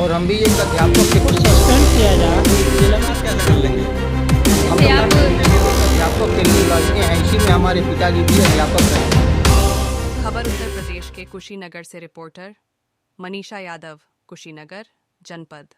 और हम भी एक अध्यापक के को सस्पेंड किया जाए। जिला में क्या कर लेंगे। हम जैसे लोग आप अध्यापक के लिए लड़के हैं, इसी में हमारे पिताजी भी अध्यापक रहे। खबर उत्तर प्रदेश के कुशीनगर से रिपोर्टर मनीषा यादव, कुशीनगर जनपद।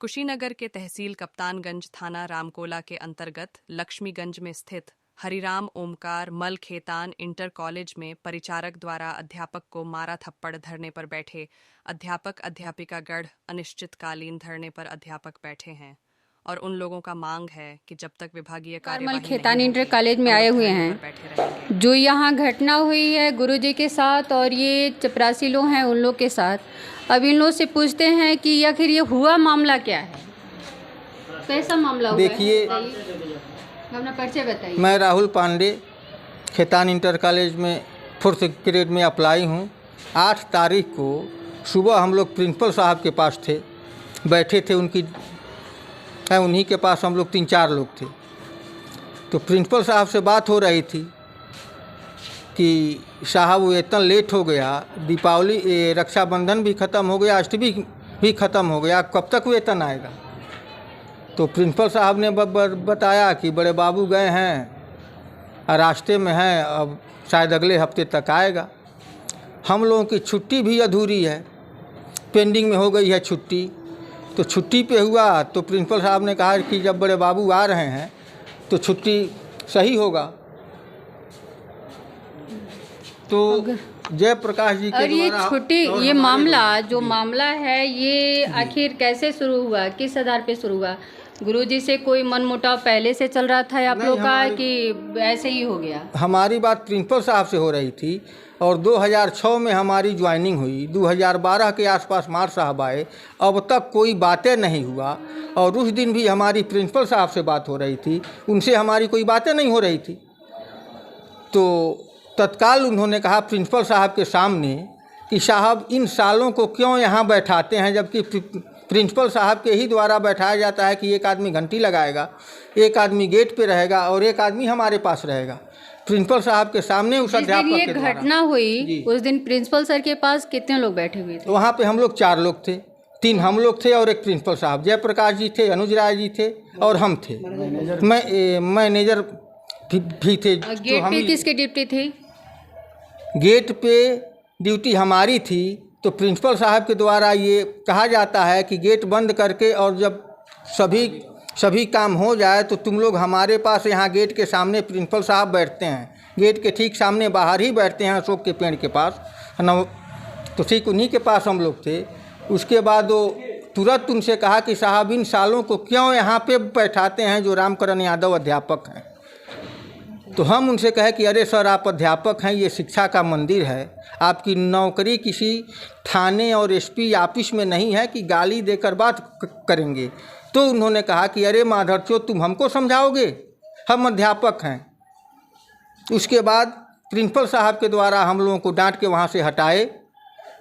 कुशीनगर के तहसील कप्तानगंज थाना रामकोला के अंतर्गत लक्ष्मीगंज में स्थित हरिराम ओमकार मल खेतान इंटर कॉलेज में परिचारक द्वारा अध्यापक को मारा थप्पड़ धरने पर बैठे अध्यापक अध्यापिका गढ़ अनिश्चितकालीन धरने पर अध्यापक बैठे हैं और उन लोगों का मांग है कि जब तक विभागीय कार्यवाही मल खेतान नहीं इंटर होगी, कॉलेज में वो आए हुए धरने हैं। पर बैठे रहेंगे। जो यहाँ घटना हुई है गुरुजी के साथ और ये चपरासी लोग हैं उन लोग के साथ, अब इन लोग से पूछते हैं कि आखिर ये हुआ मामला क्या है, कैसा मामला हुआ है? देखिए, बताइए। अपना परिचय बताइए। मैं राहुल पांडे खेतान इंटर कॉलेज में 4th ग्रेड में अप्लाई हूँ। 8 तारीख को सुबह हम लोग प्रिंसिपल साहब के पास थे, बैठे थे, उन्हीं के पास हम लोग 3-4 लोग थे। तो प्रिंसिपल साहब से बात हो रही थी कि साहब वो इतना लेट हो गया, दीपावली रक्षाबंधन भी ख़त्म हो गया, अष्टमी भी ख़त्म हो गया, कब तक वेतन आएगा। तो प्रिंसिपल साहब ने बताया कि बड़े बाबू गए हैं, रास्ते में हैं, अब शायद अगले हफ्ते तक आएगा। हम लोगों की छुट्टी भी अधूरी है, पेंडिंग में हो गई है छुट्टी। तो छुट्टी पे हुआ तो प्रिंसिपल साहब ने कहा कि जब बड़े बाबू आ रहे हैं तो छुट्टी सही होगा। तो जयप्रकाश जी के और ये द्वारा छुट्टी, और ये हमारे मामला लोग- जो जी। मामला है ये आखिर कैसे शुरू हुआ, किस आधार पे शुरू हुआ? गुरुजी से कोई मनमुटाव पहले से चल रहा था आप नहीं, लोग का हमारी- कि ऐसे ही हो गया? हमारी बात प्रिंसिपल साहब से हो रही थी और 2006 में हमारी ज्वाइनिंग हुई। 2012 के आसपास मार साहब आए, अब तक कोई बातें नहीं हुआ। और उस दिन भी हमारी प्रिंसिपल साहब से बात हो रही थी, उनसे हमारी कोई बातें नहीं हो रही थी। तो तत्काल उन्होंने कहा प्रिंसिपल साहब के सामने कि साहब इन सालों को क्यों यहाँ बैठाते हैं, जबकि प्रिंसिपल साहब के ही द्वारा बैठाया जाता है कि एक आदमी घंटी लगाएगा, एक आदमी गेट पे रहेगा और एक आदमी हमारे पास रहेगा। प्रिंसिपल साहब के सामने उस जिस दिन अध्यापक ये के द्वारा घटना हुई जी। उस दिन प्रिंसिपल सर के पास कितने लोग बैठे हुए थे? तो वहाँ पे हम लोग 4 लोग थे, 3 हम लोग थे और एक प्रिंसिपल साहब, जयप्रकाश जी थे, अनुज राय जी थे और हम थे। मैनेजर भी थे। गेट पे किसकी ड्यूटी थी? गेट पे ड्यूटी हमारी थी। तो प्रिंसिपल साहब के द्वारा ये कहा जाता है कि गेट बंद करके और जब सभी काम हो जाए तो तुम लोग हमारे पास यहाँ गेट के सामने प्रिंसिपल साहब बैठते हैं, गेट के ठीक सामने बाहर ही बैठते हैं अशोक के पेड़ के पास न। तो ठीक उन्हीं के पास हम लोग थे। उसके बाद वो तुरंत उनसे कहा कि साहब इन सालों को क्यों यहाँ पे बैठाते हैं जो रामकरण यादव अध्यापक हैं। तो हम उनसे कहे कि अरे सर आप अध्यापक हैं, ये शिक्षा का मंदिर है, आपकी नौकरी किसी थाने और एसपी ऑफिस में नहीं है कि गाली देकर बात करेंगे। तो उन्होंने कहा कि अरे माधरचो तुम हमको समझाओगे, हम अध्यापक हैं। उसके बाद प्रिंसिपल साहब के द्वारा हम लोगों को डांट के वहाँ से हटाए।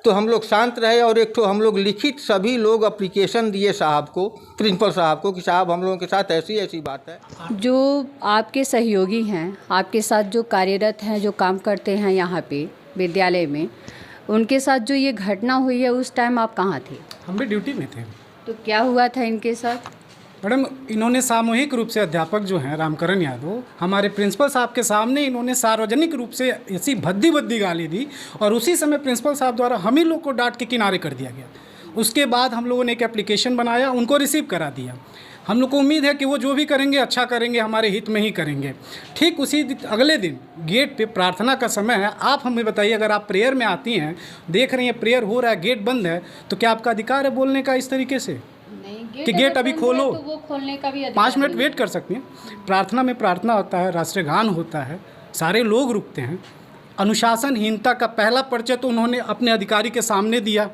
तो हम लोग शांत रहे और एक तो हम लोग लिखित सभी लोग अप्लीकेशन दिए साहब को, प्रिंसिपल साहब को कि साहब हम लोगों के साथ ऐसी ऐसी बात है। जो आपके सहयोगी हैं, आपके साथ जो कार्यरत हैं, जो काम करते हैं यहाँ पे विद्यालय में, उनके साथ जो ये घटना हुई है उस टाइम आप कहाँ थे? हम भी ड्यूटी में थे। तो क्या हुआ था इनके साथ? मैडम इन्होंने सामूहिक रूप से अध्यापक जो हैं रामकरण यादव, हमारे प्रिंसिपल साहब के सामने इन्होंने सार्वजनिक रूप से ऐसी भद्दी गाली दी और उसी समय प्रिंसिपल साहब द्वारा हम ही लोग को डांट के किनारे कर दिया गया। उसके बाद हम लोगों ने एक एप्लीकेशन बनाया, उनको रिसीव करा दिया। हम लोग को उम्मीद है कि वो जो भी करेंगे अच्छा करेंगे, हमारे हित में ही करेंगे। ठीक उसी अगले दिन गेट पे प्रार्थना का समय है। आप हमें बताइए, अगर आप प्रेयर में आती हैं, देख रही हैं प्रेयर हो रहा है, गेट बंद है, तो क्या आपका अधिकार है बोलने का इस तरीके से नहीं, कि गेट अभी खोलो? तो वो खोलने का भी 5 मिनट वेट कर सकती हैं। प्रार्थना में प्रार्थना होता है, राष्ट्रीय गान होता है, सारे लोग रुकते हैं। अनुशासनहीनता का पहला परिचय तो उन्होंने अपने अधिकारी के सामने दिया।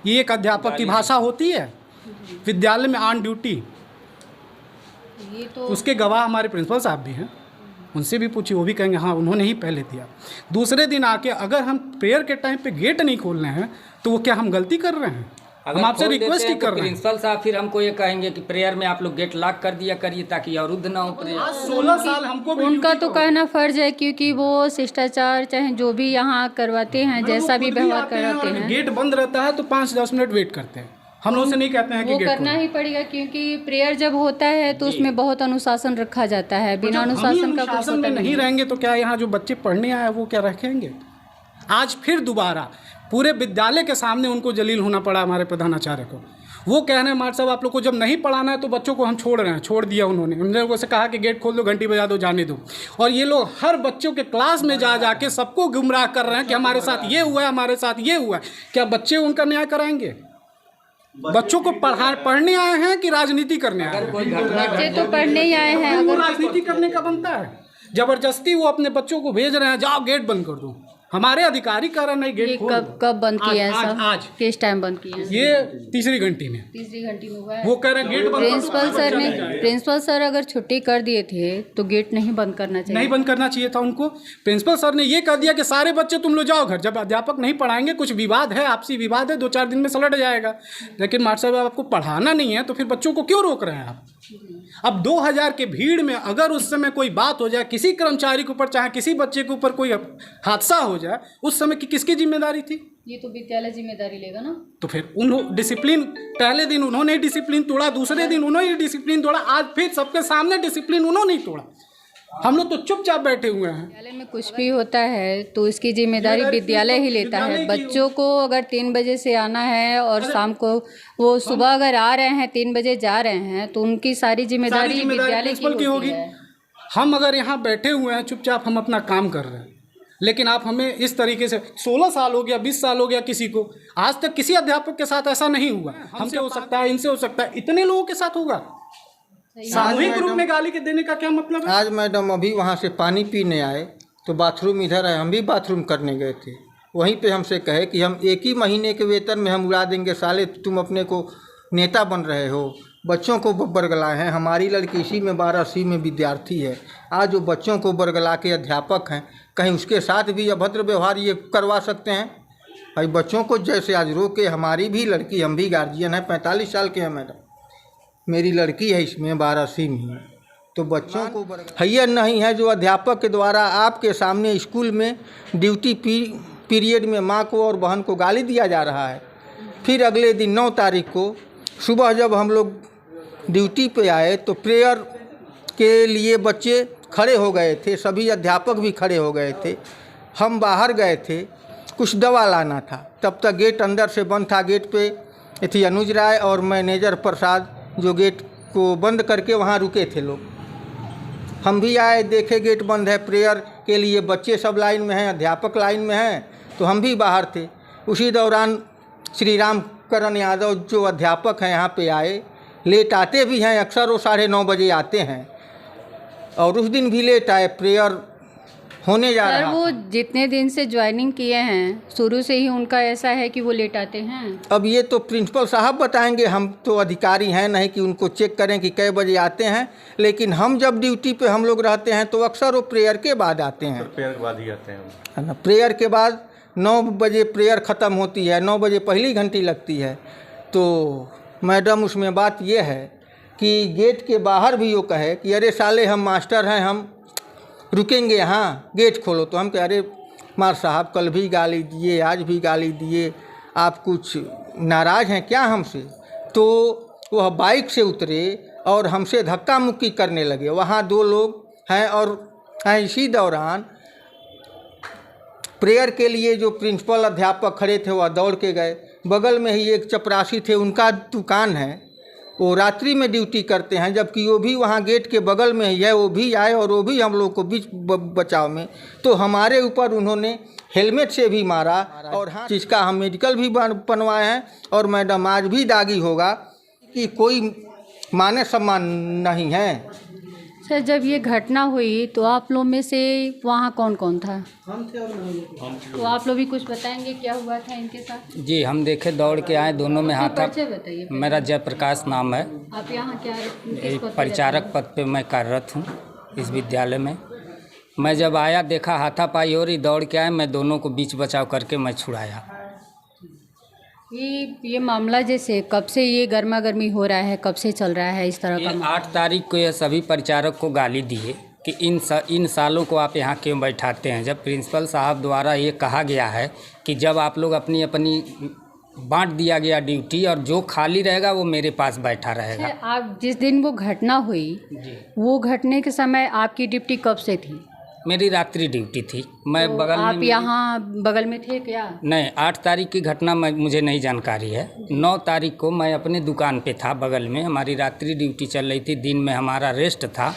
ये एक अध्यापक की भाषा होती है विद्यालय में ऑन ड्यूटी। ये तो उसके गवाह हमारे प्रिंसिपल साहब भी हैं, उनसे भी पूछिए, वो भी कहेंगे हाँ उन्होंने ही पहले दिया। दूसरे दिन आके अगर हम प्रेयर के टाइम पे गेट नहीं खोल रहे हैं तो वो क्या हम गलती कर रहे हैं? हम आपसे रिक्वेस्ट ही कर रहे हैं। प्रिंसिपल साहब फिर हमको ये कहेंगे कि प्रेयर में आप लोग गेट लॉक कर दिया करिए ताकि अवरुद्ध ना हो प्रेयर। आज 16 साल हमको भी उनका ड्यूटी तो का कहना फर्ज है क्योंकि वो शिष्टाचार चाहे जो भी यहाँ करवाते हैं, हो। जैसा भी वो खुद व्यवहार आते हैं कराते और हैं। गेट बंद रहता है तो 5-10 मिनट वेट करते हैं। हम लोग से नहीं कहते हैं कि वो गेट करना खोलो। ही पड़ेगा, क्योंकि प्रेयर जब होता है तो उसमें बहुत अनुशासन रखा जाता है। बिना जब हम ही अनुशासन का कुछ अनुशासन होता में नहीं रहेंगे तो क्या यहाँ जो बच्चे पढ़ने आए वो क्या रखेंगे? आज फिर दोबारा पूरे विद्यालय के सामने उनको जलील होना पड़ा हमारे प्रधानाचार्य को। वो कह रहे हैं मार साहब आप लोग को जब नहीं पढ़ाना है तो बच्चों को हम छोड़ रहे हैं, छोड़ दिया उन्होंने। उन लोगों से कहा कि गेट खोल दो, घंटी बजा दो, जाने दो। और ये लोग हर बच्चों के क्लास में जा जाके सबको गुमराह कर रहे हैं कि हमारे साथ ये हुआ है, हमारे साथ ये हुआ है। क्या बच्चे उनका न्याय कराएंगे? बच्चों को पढ़ने आए हैं कि राजनीति करने आए हैं? बच्चे तो पढ़ने ही आए हैं। वो अगर राजनीति करने का बनता है। जबरदस्ती वो अपने बच्चों को भेज रहे हैं, जाओ गेट बंद कर दो। हमारे अधिकारी कह रहे नहीं ये गेट खोल कब दो। कब बंद किया है आज सब? आज किस टाइम बंद किया है? ये तीसरी घंटी में तीसरी घंटी में हुआ है। वो कह रहे हैं गेट बंद कर दो, प्रिंसिपल सर चले ने जाए। प्रिंसिपल सर अगर छुट्टी कर दिए थे तो गेट नहीं बंद करना चाहिए। नहीं बंद करना चाहिए था उनको। प्रिंसिपल सर ने ये कह दिया कि सारे बच्चे तुम लोग जाओ घर। जब अध्यापक नहीं पढ़ाएंगे, कुछ विवाद है, आपसी विवाद है, 2-4 दिन में सलट जाएगा। लेकिन मास्टर साहब आपको पढ़ाना नहीं है तो फिर बच्चों को क्यों रोक रहे हैं आप? अब 2000 के भीड़ में अगर उस समय कोई बात हो जाए, किसी कर्मचारी के ऊपर, चाहे किसी बच्चे के ऊपर कोई हादसा हो जाए, उस समय की किसकी जिम्मेदारी थी? ये तो विद्यालय जिम्मेदारी लेगा ना। तो फिर उन्होंने डिसिप्लिन, पहले दिन उन्होंने डिसिप्लिन तोड़ा, दूसरे दिन उन्होंने डिसिप्लिन तोड़ा, आज फिर सबके सामने डिसिप्लिन उन्होंने ही तोड़ा। हम लोग तो चुपचाप बैठे हुए हैं। विद्यालय में कुछ भी होता है तो इसकी जिम्मेदारी विद्यालय ही लेता है। विद्यालय की बच्चों को अगर 3 बजे से आना है और शाम को वो सुबह अगर आ रहे हैं 3 बजे जा रहे हैं तो उनकी सारी जिम्मेदारी विद्यालय प्रिंसिपल की होगी। है। हम अगर यहाँ बैठे हुए हैं चुपचाप, हम अपना काम कर रहे हैं, लेकिन आप हमें इस तरीके से 16 साल हो गया, 20 साल हो गया किसी को, आज तक किसी अध्यापक के साथ ऐसा नहीं हुआ। हमसे हो सकता है, इनसे हो सकता है, इतने लोगों के साथ होगा। सामूहिक रूप में गाली के देने का क्या मतलब है? आज मैडम अभी वहाँ से पानी पीने आए तो बाथरूम इधर है, हम भी बाथरूम करने गए थे। वहीं पे हमसे कहे कि हम 1 ही महीने के वेतन में हम उड़ा देंगे, साले तुम अपने को नेता बन रहे हो, बच्चों को बरगलाए हैं। हमारी लड़की इसी में 12C में विद्यार्थी है। आज जो बच्चों को बरगला के अध्यापक हैं, कहीं उसके साथ भी अभद्र व्यवहार ये करवा सकते हैं? भाई बच्चों को जैसे आज रोके, हमारी भी लड़की, हम भी गार्जियन हैं, 45 साल के हैं मैडम, मेरी लड़की है इसमें 12C में, तो बच्चों को हैया नहीं है जो अध्यापक के द्वारा आपके सामने स्कूल में ड्यूटी पीरियड में माँ को और बहन को गाली दिया जा रहा है। फिर अगले दिन 9 तारीख को सुबह जब हम लोग ड्यूटी पे आए तो प्रेयर के लिए बच्चे खड़े हो गए थे, सभी अध्यापक भी खड़े हो गए थे। हम बाहर गए थे, कुछ दवा लाना था, तब तक गेट अंदर से बंद था। गेट पे थी अनुज राय और मैनेजर प्रसाद जो गेट को बंद करके वहाँ रुके थे लोग। हम भी आए, देखे गेट बंद है, प्रेयर के लिए बच्चे सब लाइन में हैं, अध्यापक लाइन में हैं, तो हम भी बाहर थे। उसी दौरान श्री राम करण यादव जो अध्यापक हैं यहाँ पे आए, लेट आते भी हैं, अक्सर वो 9:30 बजे आते हैं और उस दिन भी लेट आए, प्रेयर होने जा सर रहा। वो जितने दिन से ज्वाइनिंग किए हैं शुरू से ही उनका ऐसा है कि वो लेट आते हैं। अब ये तो प्रिंसिपल साहब बताएंगे, हम तो अधिकारी हैं नहीं कि उनको चेक करें कि कै बजे आते हैं। लेकिन हम जब ड्यूटी पे हम लोग रहते हैं तो अक्सर वो प्रेयर के बाद आते हैं, प्रेयर के बाद ही आते हैं। है ना। प्रेयर के बाद 9 बजे प्रेयर ख़त्म होती है, 9 बजे पहली घंटी लगती है। तो मैडम उसमें बात ये है कि गेट के बाहर भी वो कहे कि अरे साले हम मास्टर हैं, हम रुकेंगे यहाँ, गेट खोलो। तो हम कह अरे मार साहब कल भी गाली दिए, आज भी गाली दिए, आप कुछ नाराज़ हैं क्या हमसे? तो वह बाइक से उतरे और हमसे धक्का मुक्की करने लगे। वहाँ 2 लोग हैं और इसी दौरान प्रेयर के लिए जो प्रिंसिपल अध्यापक खड़े थे वह दौड़ के गए। बगल में ही एक चपरासी थे, उनका दुकान है, वो रात्रि में ड्यूटी करते हैं, जबकि वो भी वहाँ गेट के बगल में ही है। वो भी आए और वो भी हम लोग को बीच बचाव में, तो हमारे ऊपर उन्होंने हेलमेट से भी मारा और हाँ जिसका हम मेडिकल भी बनवाए हैं। और मैडम आज भी दागी होगा कि कोई मान सम्मान नहीं है। सर जब ये घटना हुई तो आप लोग में से वहाँ कौन कौन था? हम थे और तो आप लोग भी कुछ बताएंगे क्या हुआ था इनके साथ? जी हम देखे, दौड़ के आए, दोनों में हाथ था। परिचय बताइए। मेरा जयप्रकाश नाम है, आप यहाँ क्या किस पद पे परिचारक पद पे मैं कार्यरत हूँ इस विद्यालय में। मैं जब आया देखा हाथापाई हो रही, दौड़ के आए, मैं दोनों को बीच बचाव करके मैं छुड़ाया। ये मामला जैसे कब से ये गर्मा गर्मी हो रहा है, कब से चल रहा है इस तरह का? ये 8 तारीख को यह सभी परिचारक को गाली दिए कि इन सालों को आप यहाँ क्यों बैठाते हैं, जब प्रिंसिपल साहब द्वारा ये कहा गया है कि जब आप लोग अपनी अपनी बांट दिया गया ड्यूटी, और जो खाली रहेगा वो मेरे पास बैठा रहेगा। आप जिस दिन वो घटना हुई, वो घटने के समय आपकी ड्यूटी कब से थी? मेरी रात्रि ड्यूटी थी। मैं तो बगल आप में यहाँ बगल में थे क्या? नहीं, 8 तारीख की घटना मुझे नहीं जानकारी है। 9 तारीख को मैं अपने दुकान पे था बगल में, हमारी रात्रि ड्यूटी चल रही थी, दिन में हमारा रेस्ट था।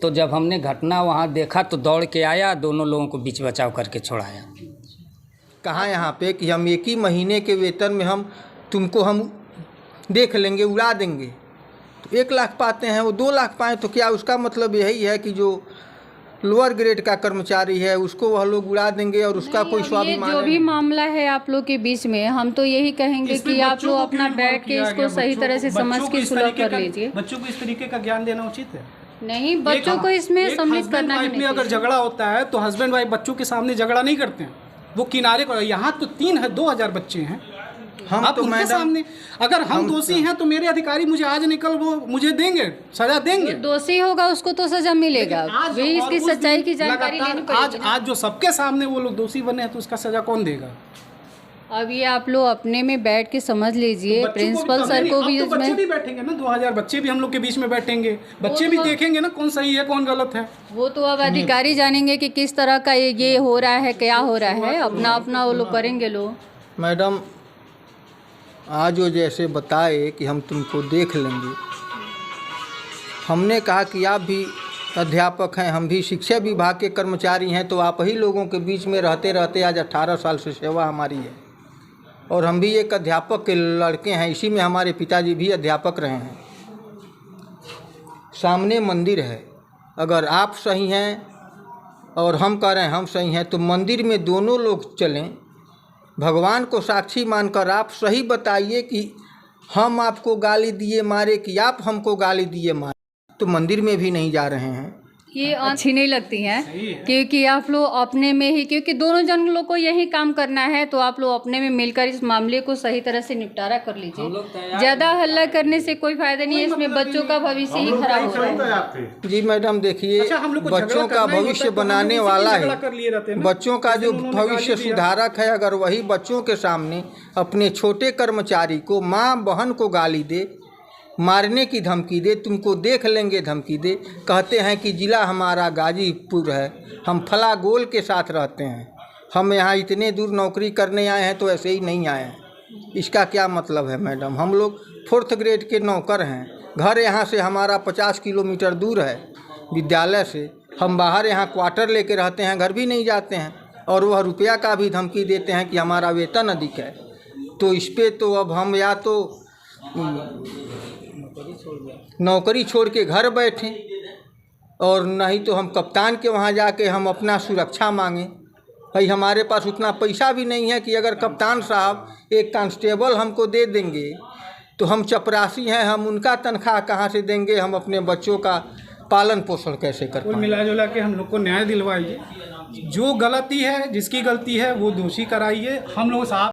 तो जब हमने घटना वहाँ देखा तो दौड़ के आया, दोनों लोगों को बीच बचाव करके छोड़ाया। कहा यहाँ पे कि हम एक ही महीने के वेतन में हम तुमको हम देख लेंगे, उड़ा देंगे। तो 1 लाख पाते हैं, वो 2 लाख पाएँ तो क्या उसका मतलब यही है कि जो लोअर ग्रेड का कर्मचारी है उसको वह लोग उड़ा देंगे और उसका कोई स्वाभिमान? जो भी मामला है आप लोग के बीच में, हम तो यही कहेंगे कि आप लोग अपना बैठ के इसको सही तरह से समझ के सुलह कर लीजिए। बच्चों को इस तरीके का ज्ञान देना उचित है? नहीं, बच्चों को इसमें सम्मिलित करना ही नहीं। अगर झगड़ा होता है तो हस्बैंड वाइफ बच्चों के सामने झगड़ा नहीं करते हैं, वो किनारे पर। यहाँ तो 2000 बच्चे हैं, हम आप तो उनके मैडम सामने अगर हम दोषी हैं तो मेरे अधिकारी मुझे आज निकल वो मुझे देंगे, सजा देंगे। दोषी होगा उसको तो सजा मिलेगा। आज वे इसकी और उस सच्चाई दिन की जानकारी लेनी पड़ेगी। आज जो सबके सामने वो लोग दोषी बने हैं तो उसका सजा कौन देगा? अब ये आप लोग अपने में बैठ के समझ लीजिए। प्रिंसिपल सर को भी बच्चे भी बैठेंगे ना, 2000 बच्चे भी हम लोग के बीच में बैठेंगे, बच्चे भी देखेंगे ना कौन सही है कौन गलत है। वो तो अब अधिकारी जानेंगे कि किस तरह का ये हो रहा है, क्या हो रहा है। अपना अपना वो लोग करेंगे लोग। मैडम आज वो जैसे बताए कि हम तुमको देख लेंगे, हमने कहा कि आप भी अध्यापक हैं, हम भी शिक्षा विभाग के कर्मचारी हैं, तो आप ही लोगों के बीच में रहते रहते आज 18 साल से सेवा हमारी है और हम भी एक अध्यापक के लड़के हैं। इसी में हमारे पिताजी भी अध्यापक रहे हैं। सामने मंदिर है, अगर आप सही हैं और हम कह रहे हैं हम सही हैं तो मंदिर में दोनों लोग चलें। भगवान को साक्षी मानकर आप सही बताइए कि हम आपको गाली दिए मारे कि आप हमको गाली दिए मारे, तो मंदिर में भी नहीं जा रहे हैं। ये अच्छी नहीं लगती हैं, क्योंकि आप लोग अपने में ही, क्योंकि दोनों जन लोग को यही काम करना है, तो आप लोग अपने में मिलकर इस मामले को सही तरह से निपटारा कर लीजिए। ज़्यादा हल्ला करने से कोई फायदा नहीं है, इसमें बच्चों का भविष्य ही खराब हो रहा है। जी मैडम देखिए, बच्चों का भविष्य बनाने वाला है, बच्चों का जो भविष्य सुधारक है, अगर वही बच्चों के सामने अपने छोटे कर्मचारी को, माँ बहन को गाली दे, मारने की धमकी दे, तुमको देख लेंगे धमकी दे, कहते हैं कि ज़िला हमारा गाजीपुर है, हम फला गोल के साथ रहते हैं, हम यहाँ इतने दूर नौकरी करने आए हैं तो ऐसे ही नहीं आए हैं। इसका क्या मतलब है मैडम? हम लोग 4th ग्रेड के नौकर हैं, घर यहाँ से हमारा 50 किलोमीटर दूर है विद्यालय से, हम बाहर यहाँ क्वार्टर लेके रहते हैं, घर भी नहीं जाते हैं, और वह रुपया का भी धमकी देते हैं कि हमारा वेतन अधिक है। तो इस पर तो अब हम या तो नौकरी छोड़ के घर बैठें और नहीं तो हम कप्तान के वहाँ जाके हम अपना सुरक्षा मांगें। भाई हमारे पास उतना पैसा भी नहीं है कि अगर कप्तान साहब एक कांस्टेबल हमको दे देंगे तो हम चपरासी हैं, हम उनका तनख्वाह कहाँ से देंगे, हम अपने बच्चों का पालन पोषण कैसे कर पाएंगे? मिला जुला के हम लोग को न्याय दिलवाइए, जो गलती है जिसकी गलती है वो दोषी कराइए। हम लोग साहब